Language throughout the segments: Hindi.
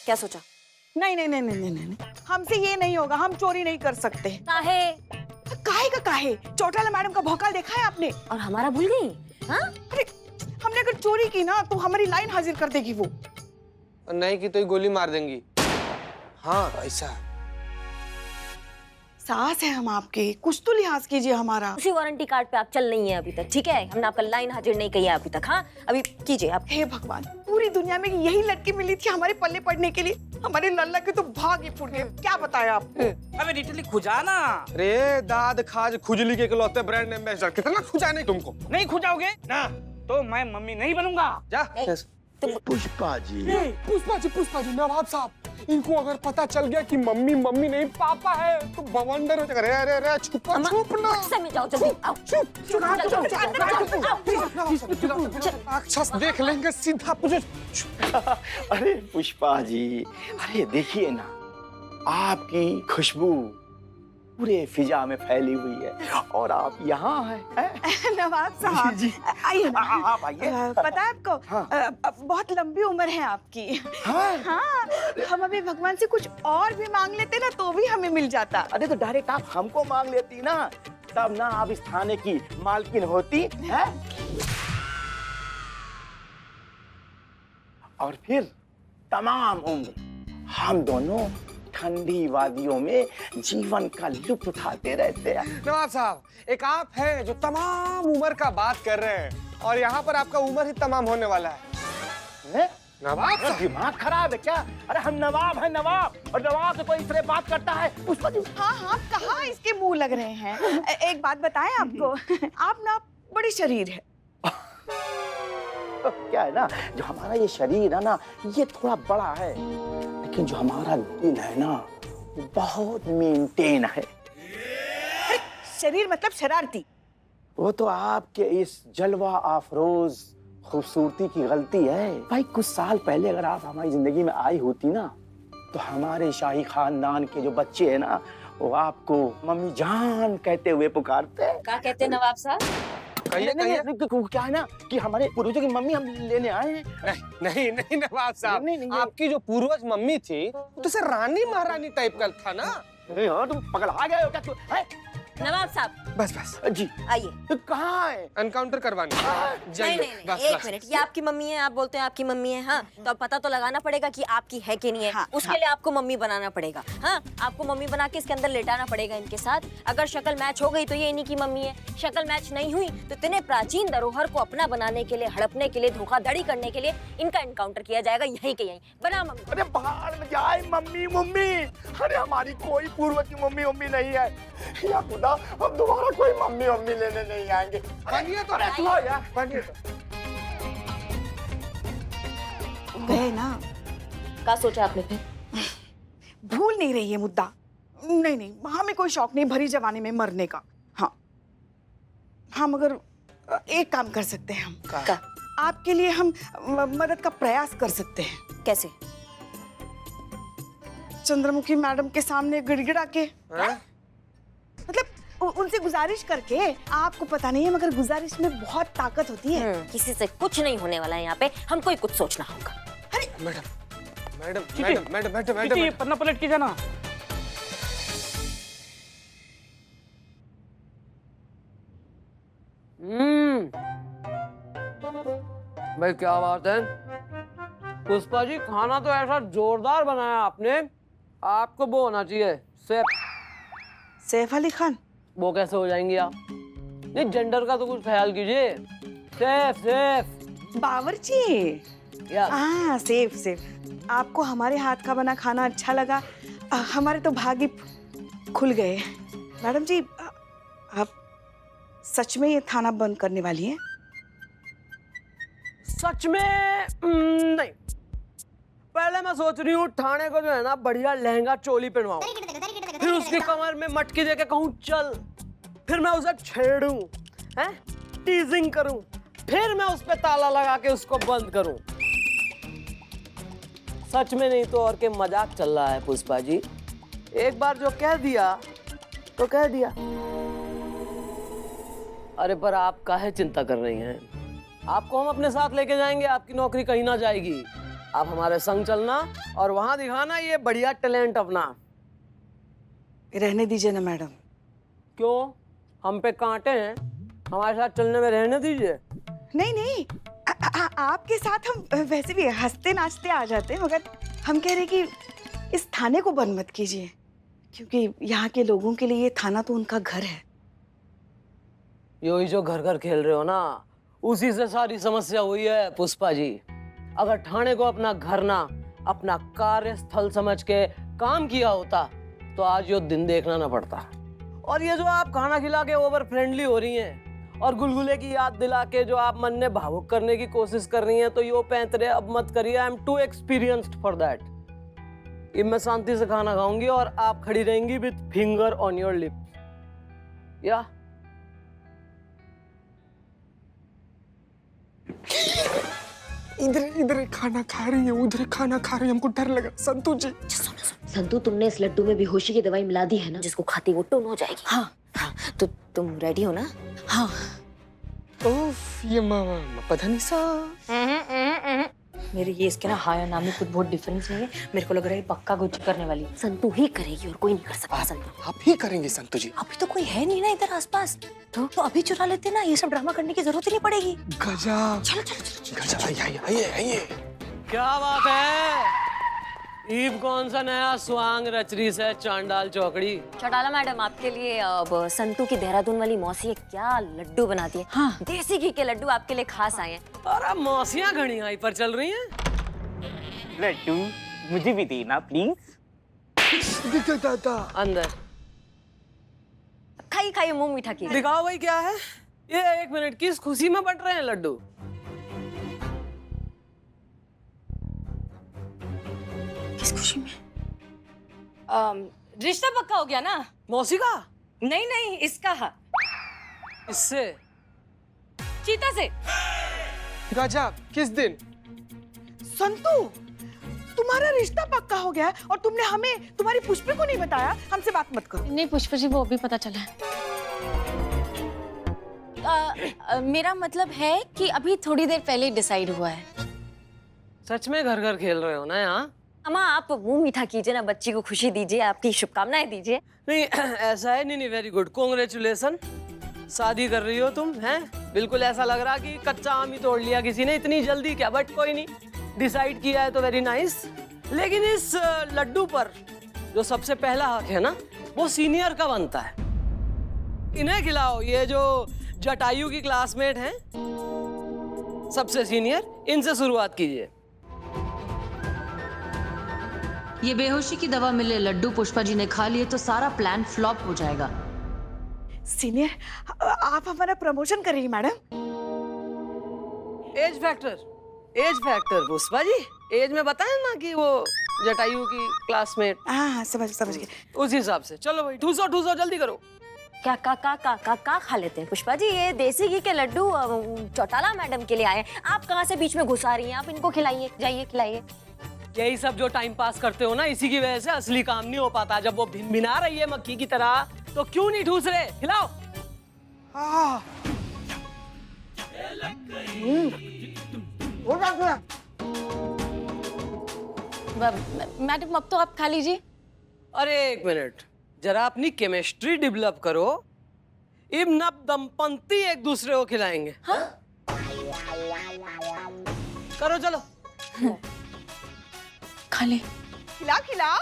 क्या सोचा? नहीं नहीं नहीं नहीं नहीं नहीं, हमसे ये नहीं होगा, हम चोरी नहीं कर सकते। काहे? काहे का काहे? चौटाला मैडम का भौकाल देखा है आपने? और हमारा भूल गई? हाँ? अरे हमने अगर चोरी की ना तो हमारी लाइन हाजिर कर देगी वो। नहीं की तो ही गोली मार देंगी। हाँ ऐसा सास है हम आपके, कुछ तो लिहाज कीजिए हमारा। उसी वारंटी कार्ड पे आप चल नहीं है अभी तक, ठीक है? हमने आपका लाइन हाजिर नहीं किया अभी तक। हाँ, अभी कीजिए आप। हे भगवान, पूरी दुनिया में यही लड़की मिली थी हमारे पल्ले पड़ने के लिए। हमारे लल्ला के तो भाग ही फूट गए। क्या बताया आपको? अबे रिटली खुजा ना। अरे दाद खाज खुजली के इकलौते ब्रांड एम्बेसडर, कितना खुजाने तुमको। नहीं खुजाओगे ना तो मैं मम्मी नहीं बनूंगा। जा। पुष्पा जी, पुष्पा जी नवाब साहब, इनको अगर पता चल गया कि मम्मी मम्मी नहीं पापा है तो बवंडर हो जाएगा। रे रे रे छुपा छुपना। में जाओ जल्दी, आओ। राक्षस देख लेंगे सीधा मुझे। अरे पुष्पा जी, अरे देखिए ना, आपकी खुशबू पूरे फिजा में फैली हुई है और आप यहाँ हैं। नवाब साहब आइए ना। आप आइए। पता है आपको, हाँ। बहुत लंबी उम्र है आपकी। हाँ, हम अभी भगवान से कुछ और भी मांग लेते ना तो भी हमें मिल जाता। अरे तो डायरेक्ट आप हमको मांग लेती ना, तब ना आप इस थाने की मालकिन होती है। और फिर तमाम उम्र हम दोनों ठंडी वादियों में जीवन का लुत्फ उठाते रहते हैं। नवाब साहब, एक आप हैं जो तमाम उम्र का बात कर रहे हैं और यहाँ पर आपका उम्र ही तमाम होने वाला है। नवाब साहब, दिमाग खराब है क्या? अरे हम नवाब हैं, नवाब, और नवाब से कोई इस तरह बात करता है? पुष्पा जी, हाँ हाँ, कहाँ इसके मुंह लग रहे हैं। एक बात बताएं आपको, आप ना बड़ी शरीर है। क्या है ना, जो हमारा ये शरीर है ना, ये थोड़ा बड़ा है, लेकिन जो हमारा दिल है ना, वो बहुत मेंटेन है। शरीर मतलब शरारती। वो तो आपके इस जलवा अफरोज खूबसूरती की गलती है। भाई कुछ साल पहले अगर आप हमारी जिंदगी में आई होती ना, तो हमारे शाही खानदान के जो बच्चे हैं ना, वो आपको मम्मी जान कहते हुए पुकारते हैं। क्या कहते हैं नवाब साहब? क्या है ना कि हमारे पूर्वजों की मम्मी हम लेने आए हैं। नहीं नहीं नवाब साहब, आपकी जो पूर्वज मम्मी थी तो से रानी महारानी टाइप का था ना। यार तुम पगला गए हो क्या? तू नवाब साहब बस बस जी आइए। कहाँ है? एनकाउंटर करवाने नहीं जाइए। नहीं नहीं, बस, एक बस। मिनट, ये आपकी मम्मी है, आप बोलते हैं आपकी मम्मी है। हाँ, तो अब पता तो लगाना पड़ेगा कि आपकी है कि नहीं है। हाँ, उसके लिए आपको मम्मी बनाना पड़ेगा। हाँ, आपको मम्मी बना के इसके अंदर लेटाना पड़ेगा इनके साथ। अगर शक्ल मैच हो गई तो ये इन्हीं की मम्मी है, शक्ल मैच नहीं हुई तो इतने प्राचीन धरोहर को अपना बनाने के लिए, हड़पने के लिए, धोखाधड़ी करने के लिए इनका एनकाउंटर किया जाएगा यहीं के यहीं। बना मम्मी। अरे बाहर में जाए मम्मी मम्मी, अरे हमारी कोई पूर्वज की मम्मी मम्मी नहीं है। या खुदा, हम दोबारा कोई मम्मी मम्मी लेने नहीं आएंगे। बनिए तो, अरे सुनो यार, बनिए तो। गए ना, क्या सोचा आपने फिर? भूल नहीं रही है मुद्दा। नहीं नहीं, हमें कोई शौक नहीं भरी जवानी में मरने का। हाँ, हम अगर एक काम कर सकते हैं, हम क्या? आपके लिए हम मदद का प्रयास कर सकते हैं। कैसे? चंद्रमुखी मैडम के सामने गिड़गिड़ा के, मतलब उनसे गुजारिश करके। आपको पता नहीं है मगर गुजारिश में बहुत ताकत होती है। किसी से कुछ नहीं होने वाला है यहाँ पे, हमको ही कुछ सोचना होगा। Madam madam madam madam madam madam पन्ना पलट के जाना। भाई क्या बात है पुष्पा जी, खाना तो ऐसा जोरदार बनाया आपने, आपको वो होना चाहिए सेफ। सैफ अली खान? वो कैसे हो जाएंगी आप? नहीं, जेंडर का तो कुछ ख्याल कीजिए। सेफ सेफ बावर्ची। या हाँ, सेफ सेफ। आपको हमारे हाथ का बना खाना अच्छा लगा, हमारे तो भाग्य खुल गए। मैडम जी, आप सच में ये थाना बंद करने वाली हैं? सच में नहीं, पहले मैं सोच रही हूँ थाने को जो है ना बढ़िया लहंगा चोली पहनवाऊं, फिर उसकी कमर में मटकी देके कहूँ चल, फिर मैं उसे छेड़ूं, हैं, टीजिंग करूं, फिर मैं उस पे ताला लगा के उसको बंद करूं। सच में नहीं तो और के मजाक चल रहा है पुष्पा जी। एक बार जो कह दिया तो कह दिया। अरे पर आप काहे चिंता कर रही हैं? आपको हम अपने साथ लेके जाएंगे, आपकी नौकरी कहीं ना जाएगी। आप हमारे संग चलना और वहां दिखाना ये बढ़िया टैलेंट अपना। रहने दीजिए ना मैडम। क्यों, हम पे कांटे हैं? हमारे साथ चलने में रहने दीजिए। नहीं नहीं, आपके साथ हम वैसे भी हंसते नाचते आ जाते हैं, मगर हम कह रहे कि इस थाने को बंद मत कीजिए, क्योंकि यहाँ के लोगों के लिए ये थाना तो उनका घर है। यही जो घर घर खेल रहे हो ना, उसी से सारी समस्या हुई है पुष्पा जी। अगर ठाणे को अपना घर ना अपना कार्यस्थल समझ के काम किया होता तो आज यो दिन देखना ना पड़ता। और ये जो आप खाना खिला के ओवर फ्रेंडली हो रही हैं और गुलगुले की याद दिला के जो आप मन ने भावुक करने की कोशिश कर रही हैं, तो यो पैंतरे अब मत करिए। I am too experienced for that. अब मैं शांति से खाना खाऊंगी और आप खड़ी रहेंगी with finger on your lip. या इधर इधर खाना खा रही है, उधर खाना खा रही है, हमको डर लगा। संतू जी, संतू, तुमने इस लड्डू में बेहोशी की दवाई मिला दी है ना, जिसको खाती वो टोन हो जाएगी। हाँ हाँ, तो तुम रेडी हो ना? हाँ। उफ, ये मामा पता नहीं सा। मेरे ये इसके ना हाय और नाम में कुछ बहुत डिफरेंस नहीं है। मेरे को लग रहा है पक्का कुछ करने वाली संतू ही करेगी और कोई नहीं कर सकता। संतू आप ही करेंगे संतू जी। अभी तो कोई है नहीं ना इधर आसपास, तो अभी चुरा लेते ना, ये सब ड्रामा करने की जरूरत ही नहीं पड़ेगी। गजब। चलो चलो चलो, गजब, आइए। क्या बात है? ईब कौन सा नया स्वांग रच रही है चांडाल चौकड़ी? चौटाला मैडम, आपके लिए अब संतू की देहरादून वाली मौसी क्या लड्डू बनाती है। हाँ, देसी घी के लड्डू आपके लिए खास आए हैं। और अब मौसियां घड़ी हाई पर चल रही हैं। लड्डू मुझे भी देना प्लीज। अंदर खाइए खाइए, मुंह मीठा कीजिए। दिखाओ भाई क्या है ये। 1 मिनट, किस खुशी में बट रहे हैं लड्डू? किस खुशी में? रिश्ता पक्का हो गया ना? मौसी का? नहीं नहीं, इसका। इससे? चीता से। गजब, किस दिन? संतू, तुम्हारा रिश्ता पक्का हो गया है और तुमने हमें तुम्हारी पुष्पी को नहीं बताया। हमसे बात मत करो। नहीं पुष्पा जी, वो अभी पता चला है। मेरा मतलब है कि अभी थोड़ी देर पहले ही डिसाइड हुआ है। सच में घर घर खेल रहे हो ना यहाँ? अम्मा, आप मुंह मीठा कीजिए ना, बच्ची को खुशी दीजिए, आपकी शुभकामनाएं दीजिए। नहीं ऐसा है। नहीं, वेरी गुड, कॉन्ग्रेचुलेसन। शादी कर रही हो तुम, हैं? बिल्कुल ऐसा लग रहा कि कच्चा आम ही तोड़ लिया किसी ने, इतनी जल्दी क्या, बट कोई नहीं, डिसाइड किया है तो वेरी नाइस। लेकिन इस लड्डू पर जो सबसे पहला हक है ना, वो सीनियर का बनता है। इन्हें खिलाओ, ये जो जटायु की क्लासमेट हैं, सबसे सीनियर, इनसे शुरुआत कीजिए। ये बेहोशी की दवा मिले लड्डू पुष्पा जी ने खा लिए तो सारा प्लान फ्लॉप हो जाएगा। सीनियर, आप हमारा प्रमोशन करेंगी madam? Age factor Pushpa ji, as में बताया ना कि वो जटायु की क्लासमेट। हाँ, समझ गए। उस हिसाब से चलो भाई, ठूसो जल्दी करो। क्या का खा लेते हैं पुष्पा जी? ये देसी घी के लड्डू चौटाला मैडम के लिए आए। आप कहाँ से बीच में घुसा रही हैं? आप इनको खिलाइए, जाइए खिलाइए। यही सब जो टाइम पास करते हो ना, इसी की वजह से असली काम नहीं हो पाता। जब वो भिनभिना रही है मक्खी की तरह, तो क्यों नहीं ठूस रहे? खिलाओ। मैडम अब तो आप खा लीजिए। अरे 1 मिनट, जरा अपनी केमिस्ट्री डेवलप करो। इब नब दंपति एक दूसरे को खिलाएंगे। हाँ? करो चलो। खा ले। खिलाओ।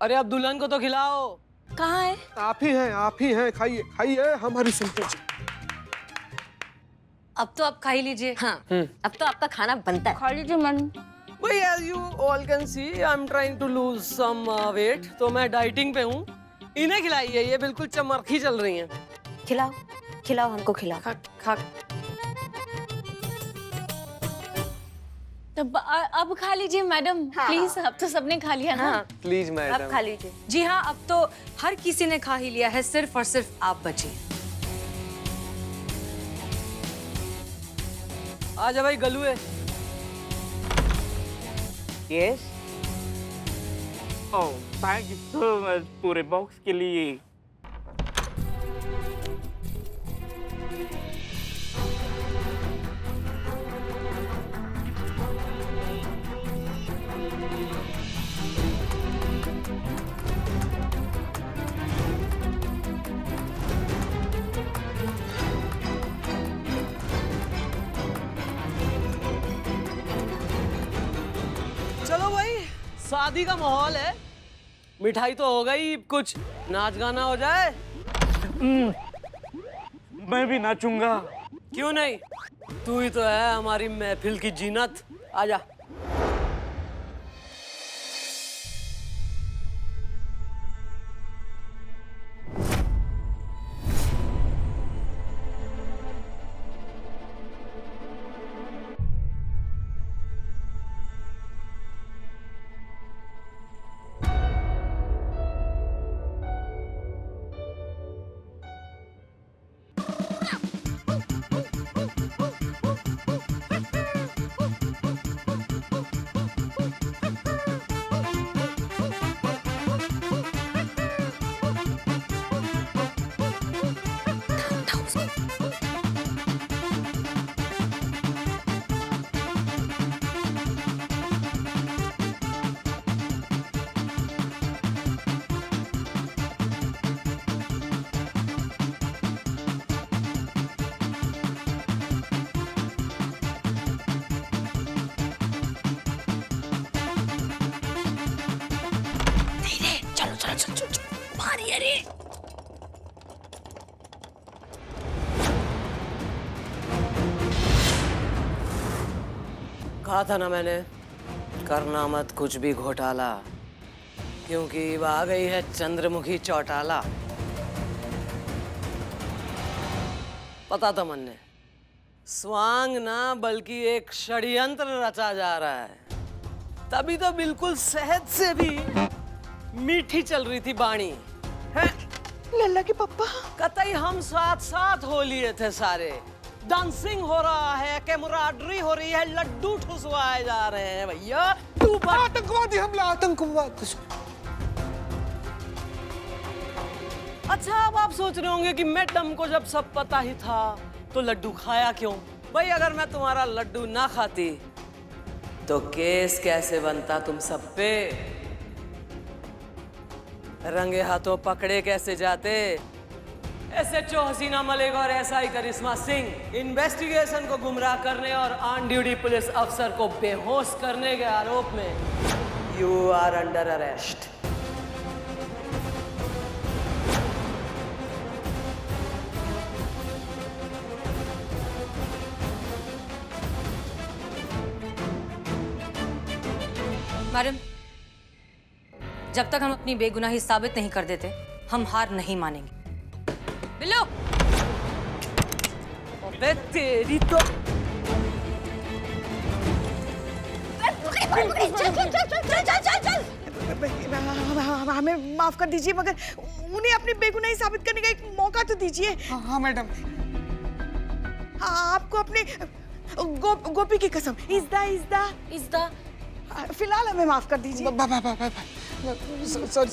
अरे अब दुल्हन को तो खिलाओ। कहाँ है? आप ही हैं, खाइए हमारी संतू जी। अब तो आप खा ही लीजिए। हाँ, अब तो आपका खाना बनता है। खा लीजिए मैडम। भाई as you all can see, I'm trying to lose some weight, तो मैं डाइटिंग पे हूँ। इन्हें खिलाइए, ये बिल्कुल चमरखी चल रही हैं। खिलाओ हमको, खिलाओ। खा। तो अब खा लीजिए मैडम, प्लीज। अब तो सबने खा लिया ना? प्लीज अब मैडम। खा लीजिए। जी हाँ, अब तो हर किसी ने खा ही लिया है, सिर्फ और सिर्फ आप बचे। आजा भाई गलुए। Yes. Oh, thank you so much पूरे बॉक्स के लिए। चलो भाई, शादी का माहौल है, मिठाई तो हो गई, कुछ नाच गाना हो जाए। मैं भी नाचूंगा। क्यों नहीं, तू ही तो है हमारी महफिल की जीनत। आजा। कहा था ना मैंने, करना मत कुछ भी घोटाला, क्योंकि अब आ गई है चंद्रमुखी चौटाला। पता था मन ने, स्वांग ना बल्कि एक षड्यंत्र रचा जा रहा है। तभी तो बिल्कुल सहज से भी मीठी चल रही थी बाणी है। लल्ला के पप्पा, कतई हम साथ साथ हो लिए थे सारे। डांसिंग हो रहा है, कैमराडरी हो रही है, लड्डू ठुसवाए जा रहे हैं भैया। तू आतंकवादी हमला, आतंकवाद। अच्छा, अब आप सोच रहे होंगे कि मैडम को जब सब पता ही था तो लड्डू खाया क्यों? भाई अगर मैं तुम्हारा लड्डू ना खाती तो केस कैसे बनता तुम सब पे? रंगे हाथों पकड़े कैसे जाते? SHO हसीना मलिक और SI करिश्मा सिंह इन्वेस्टिगेशन को गुमराह करने और ऑन ड्यूटी पुलिस अफसर को बेहोश करने के आरोप में you are under arrest. Madam, जब तक हम अपनी बेगुनाही साबित नहीं कर देते, हम हार नहीं मानेंगे। बिल्लू! अबे तेरी तो हमें माफ कर दीजिए, मगर उन्हें अपनी बेगुनाही साबित करने का एक मौका तो दीजिए। हाँ मैडम। आपको अपने गोपी की कसम, इज़्दा फिलहाल हमें माफ कर दीजिए। सॉरी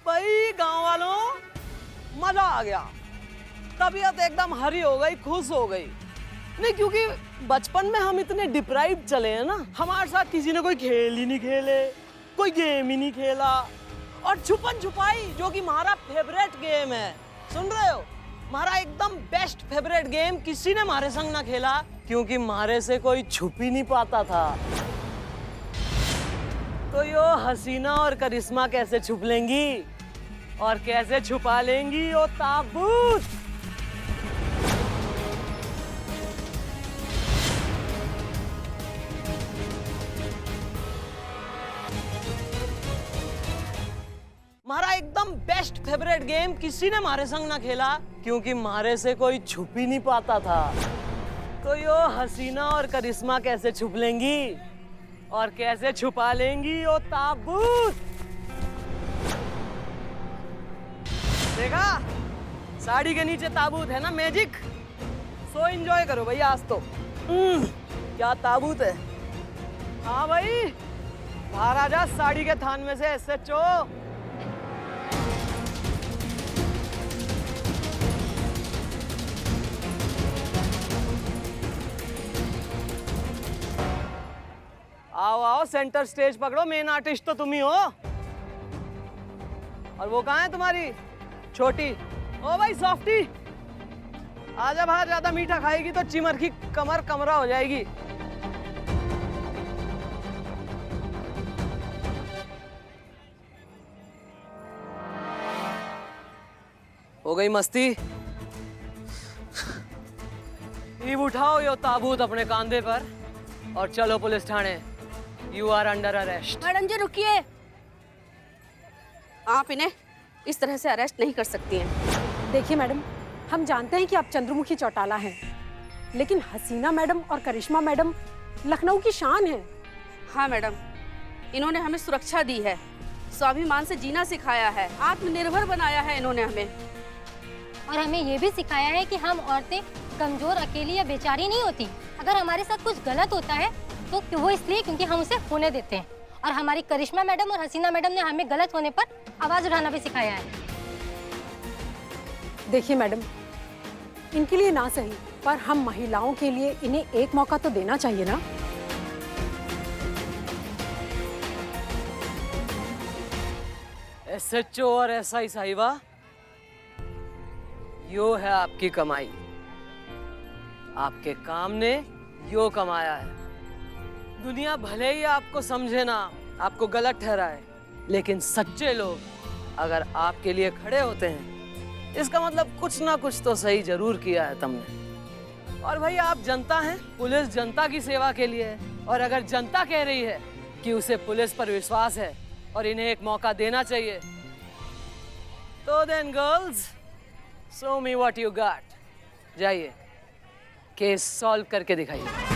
भाई गांव वालों, मजा आ गया। तबीयत एकदम हरी हो गई, खुश हो गई। नहीं, क्योंकि बचपन में हम इतने डिप्राइव चले हैं ना, हमारे साथ किसी ने कोई खेल ही नहीं खेले, कोई गेम ही नहीं खेला। और छुपन छुपाई जो कि हमारा फेवरेट गेम है, सुन रहे हो, हमारा एकदम बेस्ट फेवरेट गेम किसी ने हमारे संग ना खेला, क्योंकि हमारे से कोई छुप ही नहीं पाता था। तो यो हसीना और करिश्मा कैसे छुप लेंगी और कैसे छुपा लेंगी वो ताबूत? हमारा एकदम बेस्ट फेवरेट गेम किसी ने हमारे संग ना खेला क्योंकि हमारे से कोई छुप ही नहीं पाता था। तो यो हसीना और करिश्मा कैसे छुप लेंगी और कैसे छुपा लेंगी वो ताबूत? देखा, साड़ी के नीचे ताबूत है ना, मैजिक। सो एंजॉय करो भैया आज तो। क्या ताबूत है। हाँ भाई, बाहर आ जा साड़ी के थान में से SHO। आओ आओ, सेंटर स्टेज पकड़ो, मेन आर्टिस्ट तो तुम ही हो। और वो कहाँ है तुम्हारी छोटी? ओ भाई सॉफ्टी, आजा बाहर, ज्यादा मीठा खाएगी तो चिमर की कमर कमरा हो जाएगी। हो गई मस्ती? ईब उठाओ यो ताबूत अपने कांधे पर और चलो पुलिस थाने। You are under arrest। Madam ji रुकिए, आप इन्हें इस तरह से अरेस्ट नहीं कर सकती हैं। देखिए मैडम, हम जानते हैं कि आप चंद्रमुखी चौटाला हैं, लेकिन हसीना मैडम और करिश्मा मैडम लखनऊ की शान हैं। हाँ मैडम, इन्होंने हमें सुरक्षा दी है, स्वाभिमान से जीना सिखाया है, आत्मनिर्भर बनाया है इन्होंने हमें। और हमें ये भी सिखाया है कि हम औरतें कमजोर, अकेली या बेचारी नहीं होती। अगर हमारे साथ कुछ गलत होता है तो वो इसलिए क्योंकि हम उसे होने देते हैं। और हमारी करिश्मा मैडम और हसीना मैडम ने हमें गलत होने पर आवाज उठाना भी सिखाया है। देखिए मैडम, इनके लिए ना सही, पर हम महिलाओं के लिए इन्हें एक मौका तो देना चाहिए ना। SHO और SI साहिबा, यो है आपकी कमाई। आपके काम ने यो कमाया है। दुनिया भले ही आपको समझे ना, आपको गलत ठहराए, लेकिन सच्चे लोग अगर आपके लिए खड़े होते हैं, इसका मतलब कुछ ना कुछ तो सही जरूर किया है तुमने। और भाई आप जनता हैं, पुलिस जनता की सेवा के लिए है। और अगर जनता कह रही है कि उसे पुलिस पर विश्वास है और इन्हें एक मौका देना चाहिए, तो then girls, show me what you got. जाइए, केस सॉल्व करके दिखाइए।